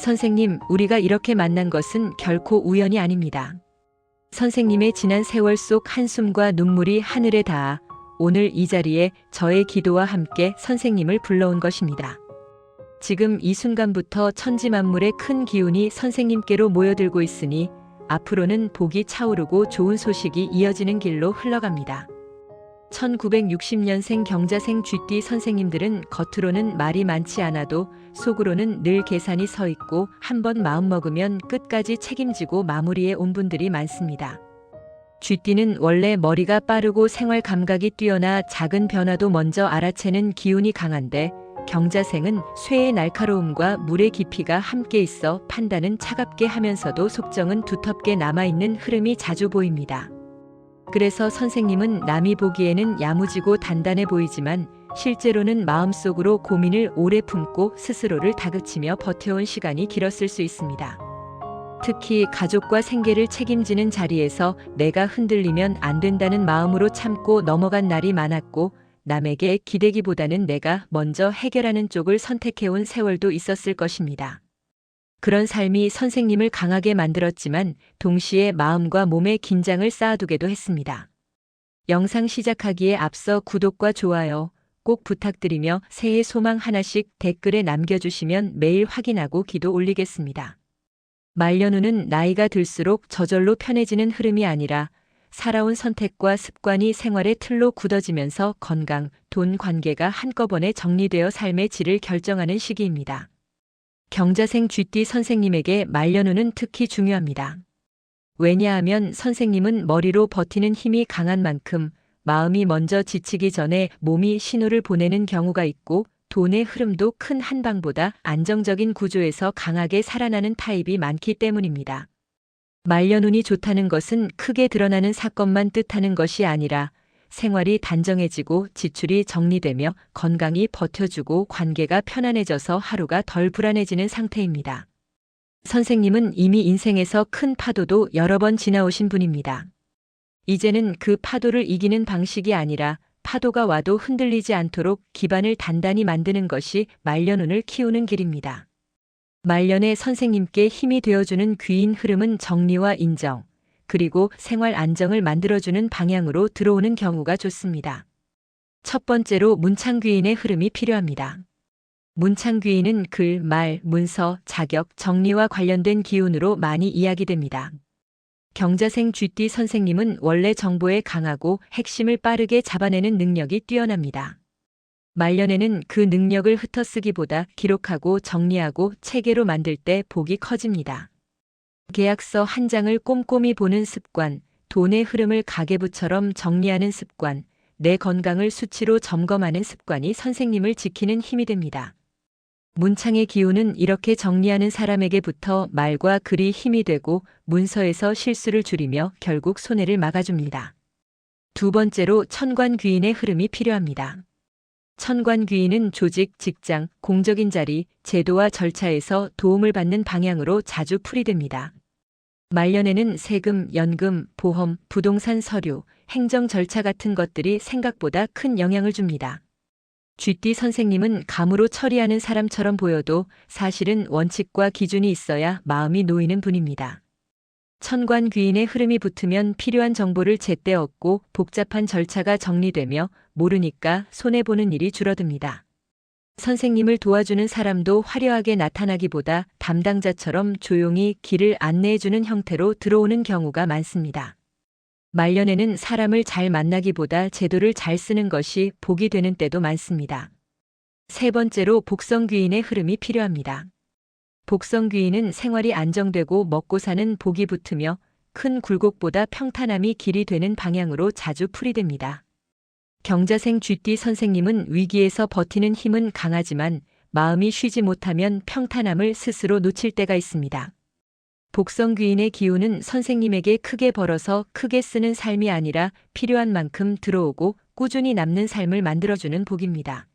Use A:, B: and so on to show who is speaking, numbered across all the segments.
A: 선생님, 우리가 이렇게 만난 것은 결코 우연이 아닙니다. 선생님의 지난 세월 속 한숨과 눈물이 하늘에 닿아 오늘 이 자리에 저의 기도와 함께 선생님을 불러온 것입니다. 지금 이 순간부터 천지만물의 큰 기운이 선생님께로 모여들고 있으니 앞으로는 복이 차오르고 좋은 소식이 이어지는 길로 흘러갑니다. 1960년생 경자생 쥐띠 선생님들은 겉으로는 말이 많지 않아도 속으로는 늘 계산이 서 있고 한번 마음먹으면 끝까지 책임지고 마무리해 온 분들이 많습니다. 쥐띠는 원래 머리가 빠르고 생활 감각이 뛰어나 작은 변화도 먼저 알아채는 기운이 강한데 경자생은 쇠의 날카로움과 물의 깊이가 함께 있어 판단은 차갑게 하면서도 속정은 두텁게 남아있는 흐름이 자주 보입니다. 그래서 선생님은 남이 보기에는 야무지고 단단해 보이지만 실제로는 마음속으로 고민을 오래 품고 스스로를 다그치며 버텨온 시간이 길었을 수 있습니다. 특히 가족과 생계를 책임지는 자리에서 내가 흔들리면 안 된다는 마음으로 참고 넘어간 날이 많았고 남에게 기대기보다는 내가 먼저 해결하는 쪽을 선택해온 세월도 있었을 것입니다. 그런 삶이 선생님을 강하게 만들었지만 동시에 마음과 몸에 긴장을 쌓아두게도 했습니다. 영상 시작하기에 앞서 구독과 좋아요 꼭 부탁드리며 새해 소망 하나씩 댓글에 남겨주시면 매일 확인하고 기도 올리겠습니다. 말년운은 나이가 들수록 저절로 편해지는 흐름이 아니라 살아온 선택과 습관이 생활의 틀로 굳어지면서 건강, 돈 관계가 한꺼번에 정리되어 삶의 질을 결정하는 시기입니다. 경자생 쥐띠 선생님에게 말년운은 특히 중요합니다. 왜냐하면 선생님은 머리로 버티는 힘이 강한 만큼 마음이 먼저 지치기 전에 몸이 신호를 보내는 경우가 있고 돈의 흐름도 큰 한방보다 안정적인 구조에서 강하게 살아나는 타입이 많기 때문입니다. 말년운이 좋다는 것은 크게 드러나는 사건만 뜻하는 것이 아니라 생활이 단정해지고 지출이 정리되며 건강이 버텨주고 관계가 편안해져서 하루가 덜 불안해지는 상태입니다. 선생님은 이미 인생에서 큰 파도도 여러 번 지나오신 분입니다. 이제는 그 파도를 이기는 방식이 아니라 파도가 와도 흔들리지 않도록 기반을 단단히 만드는 것이 말년운을 키우는 길입니다. 말년에 선생님께 힘이 되어주는 귀인 흐름은 정리와 인정, 그리고 생활 안정을 만들어주는 방향으로 들어오는 경우가 좋습니다. 첫 번째로 문창귀인의 흐름이 필요합니다. 문창귀인은 글, 말, 문서, 자격, 정리와 관련된 기운으로 많이 이야기됩니다. 경자생 쥐띠 선생님은 원래 정보에 강하고 핵심을 빠르게 잡아내는 능력이 뛰어납니다. 말년에는 그 능력을 흩어쓰기보다 기록하고 정리하고 체계로 만들 때 복이 커집니다. 계약서 한 장을 꼼꼼히 보는 습관, 돈의 흐름을 가계부처럼 정리하는 습관, 내 건강을 수치로 점검하는 습관이 선생님을 지키는 힘이 됩니다. 문창의 기운은 이렇게 정리하는 사람에게부터 말과 글이 힘이 되고 문서에서 실수를 줄이며 결국 손해를 막아줍니다. 두 번째로 천관귀인의 흐름이 필요합니다. 천관귀인은 조직, 직장, 공적인 자리, 제도와 절차에서 도움을 받는 방향으로 자주 풀이됩니다. 말년에는 세금, 연금, 보험, 부동산 서류, 행정 절차 같은 것들이 생각보다 큰 영향을 줍니다. 쥐띠 선생님은 감으로 처리하는 사람처럼 보여도 사실은 원칙과 기준이 있어야 마음이 놓이는 분입니다. 천관귀인의 흐름이 붙으면 필요한 정보를 제때 얻고 복잡한 절차가 정리되며 모르니까 손해보는 일이 줄어듭니다. 선생님을 도와주는 사람도 화려하게 나타나기보다 담당자처럼 조용히 길을 안내해주는 형태로 들어오는 경우가 많습니다. 말년에는 사람을 잘 만나기보다 제도를 잘 쓰는 것이 복이 되는 때도 많습니다. 세 번째로 복성귀인의 흐름이 필요합니다. 복성귀인은 생활이 안정되고 먹고 사는 복이 붙으며 큰 굴곡보다 평탄함이 길이 되는 방향으로 자주 풀이됩니다. 경자생 쥐띠 선생님은 위기에서 버티는 힘은 강하지만 마음이 쉬지 못하면 평탄함을 스스로 놓칠 때가 있습니다. 복성귀인의 기운은 선생님에게 크게 벌어서 크게 쓰는 삶이 아니라 필요한 만큼 들어오고 꾸준히 남는 삶을 만들어주는 복입니다.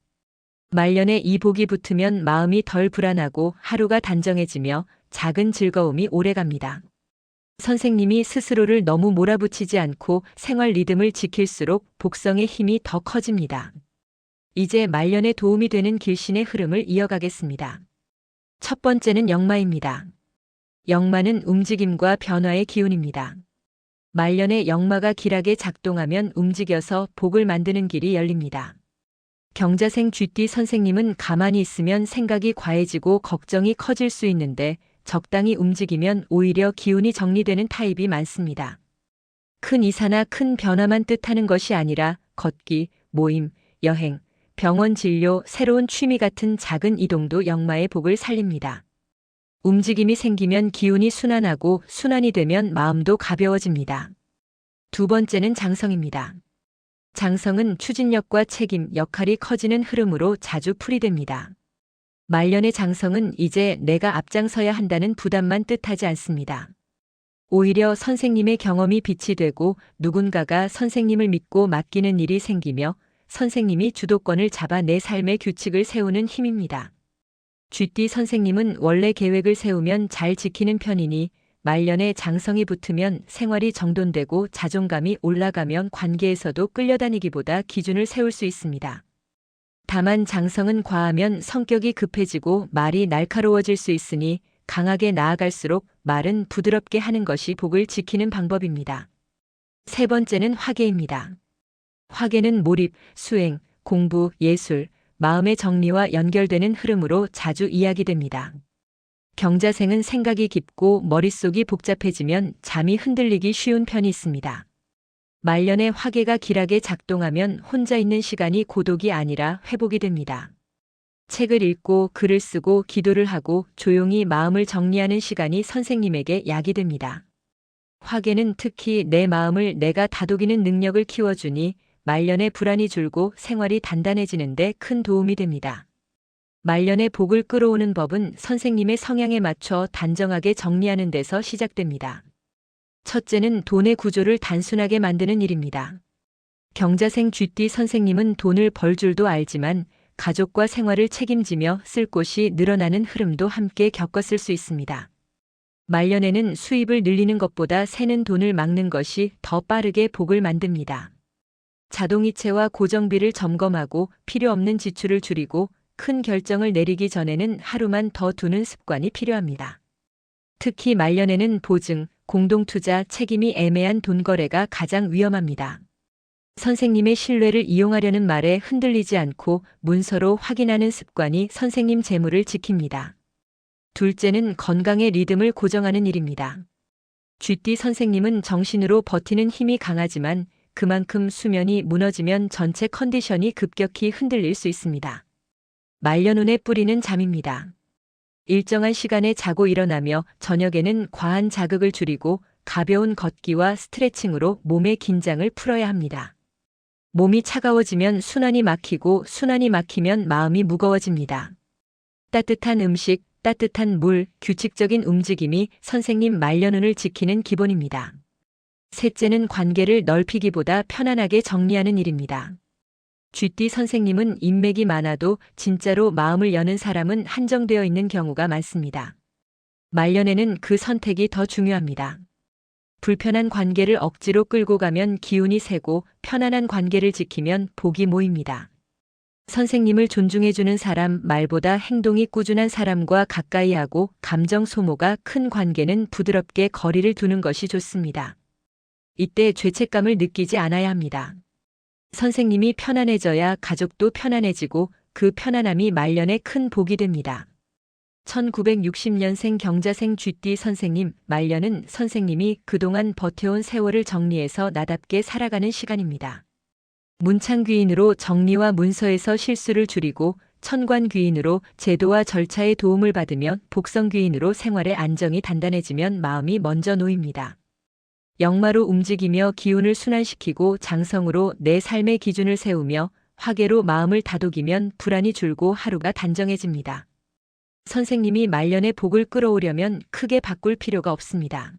A: 말년에 이 복이 붙으면 마음이 덜 불안하고 하루가 단정해지며 작은 즐거움이 오래갑니다. 선생님이 스스로를 너무 몰아붙이지 않고 생활 리듬을 지킬수록 복성의 힘이 더 커집니다. 이제 말년에 도움이 되는 길신의 흐름을 이어가겠습니다. 첫 번째는 역마입니다. 역마는 움직임과 변화의 기운입니다. 말년에 역마가 길하게 작동하면 움직여서 복을 만드는 길이 열립니다. 경자생 쥐띠 선생님은 가만히 있으면 생각이 과해지고 걱정이 커질 수 있는데 적당히 움직이면 오히려 기운이 정리되는 타입이 많습니다. 큰 이사나 큰 변화만 뜻하는 것이 아니라 걷기, 모임, 여행, 병원 진료, 새로운 취미 같은 작은 이동도 역마의 복을 살립니다. 움직임이 생기면 기운이 순환하고 순환이 되면 마음도 가벼워집니다. 두 번째는 장성입니다. 장성은 추진력과 책임, 역할이 커지는 흐름으로 자주 풀이됩니다. 말년의 장성은 이제 내가 앞장서야 한다는 부담만 뜻하지 않습니다. 오히려 선생님의 경험이 빛이 되고 누군가가 선생님을 믿고 맡기는 일이 생기며 선생님이 주도권을 잡아 내 삶의 규칙을 세우는 힘입니다. 쥐띠 선생님은 원래 계획을 세우면 잘 지키는 편이니 말년에 장성이 붙으면 생활이 정돈되고 자존감이 올라가면 관계에서도 끌려다니기보다 기준을 세울 수 있습니다. 다만 장성은 과하면 성격이 급해지고 말이 날카로워질 수 있으니 강하게 나아갈수록 말은 부드럽게 하는 것이 복을 지키는 방법입니다. 세 번째는 화계입니다. 화계는 몰입, 수행, 공부, 예술, 마음의 정리와 연결되는 흐름으로 자주 이야기됩니다. 경자생은 생각이 깊고 머릿속이 복잡해지면 잠이 흔들리기 쉬운 편이 있습니다. 말년에 화계가 길하게 작동하면 혼자 있는 시간이 고독이 아니라 회복이 됩니다. 책을 읽고 글을 쓰고 기도를 하고 조용히 마음을 정리하는 시간이 선생님에게 약이 됩니다. 화계는 특히 내 마음을 내가 다독이는 능력을 키워주니 말년에 불안이 줄고 생활이 단단해지는데 큰 도움이 됩니다. 말년에 복을 끌어오는 법은 선생님의 성향에 맞춰 단정하게 정리하는 데서 시작됩니다. 첫째는 돈의 구조를 단순하게 만드는 일입니다. 경자생 쥐띠 선생님은 돈을 벌 줄도 알지만 가족과 생활을 책임지며 쓸 곳이 늘어나는 흐름도 함께 겪었을 수 있습니다. 말년에는 수입을 늘리는 것보다 새는 돈을 막는 것이 더 빠르게 복을 만듭니다. 자동이체와 고정비를 점검하고 필요 없는 지출을 줄이고 큰 결정을 내리기 전에는 하루만 더 두는 습관이 필요합니다. 특히 말년에는 보증, 공동투자, 책임이 애매한 돈 거래가 가장 위험합니다. 선생님의 신뢰를 이용하려는 말에 흔들리지 않고 문서로 확인하는 습관이 선생님 재물을 지킵니다. 둘째는 건강의 리듬을 고정하는 일입니다. 쥐띠 선생님은 정신으로 버티는 힘이 강하지만 그만큼 수면이 무너지면 전체 컨디션이 급격히 흔들릴 수 있습니다. 말년운의 뿌리는 잠입니다. 일정한 시간에 자고 일어나며 저녁에는 과한 자극을 줄이고 가벼운 걷기와 스트레칭으로 몸의 긴장을 풀어야 합니다. 몸이 차가워지면 순환이 막히고 순환이 막히면 마음이 무거워집니다. 따뜻한 음식, 따뜻한 물, 규칙적인 움직임이 선생님 말년운을 지키는 기본입니다. 셋째는 관계를 넓히기보다 편안하게 정리하는 일입니다. 쥐띠 선생님은 인맥이 많아도 진짜로 마음을 여는 사람은 한정되어 있는 경우가 많습니다. 말년에는 그 선택이 더 중요합니다. 불편한 관계를 억지로 끌고 가면 기운이 새고 편안한 관계를 지키면 복이 모입니다. 선생님을 존중해주는 사람 말보다 행동이 꾸준한 사람과 가까이 하고 감정 소모가 큰 관계는 부드럽게 거리를 두는 것이 좋습니다. 이때 죄책감을 느끼지 않아야 합니다. 선생님이 편안해져야 가족도 편안해지고 그 편안함이 말년에 큰 복이 됩니다. 1960년생 경자생 쥐띠 선생님, 말년은 선생님이 그동안 버텨온 세월을 정리해서 나답게 살아가는 시간입니다. 문창귀인으로 정리와 문서에서 실수를 줄이고 천관귀인으로 제도와 절차의 도움을 받으며 복성귀인으로 생활의 안정이 단단해지면 마음이 먼저 놓입니다. 역마로 움직이며 기운을 순환시키고 장성으로 내 삶의 기준을 세우며 화계로 마음을 다독이면 불안이 줄고 하루가 단정해집니다. 선생님이 말년의 복을 끌어오려면 크게 바꿀 필요가 없습니다.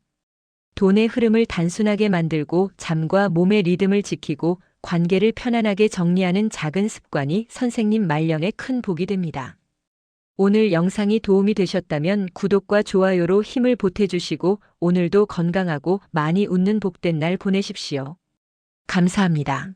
A: 돈의 흐름을 단순하게 만들고 잠과 몸의 리듬을 지키고 관계를 편안하게 정리하는 작은 습관이 선생님 말년에 큰 복이 됩니다. 오늘 영상이 도움이 되셨다면 구독과 좋아요로 힘을 보태주시고 오늘도 건강하고 많이 웃는 복된 날 보내십시오. 감사합니다.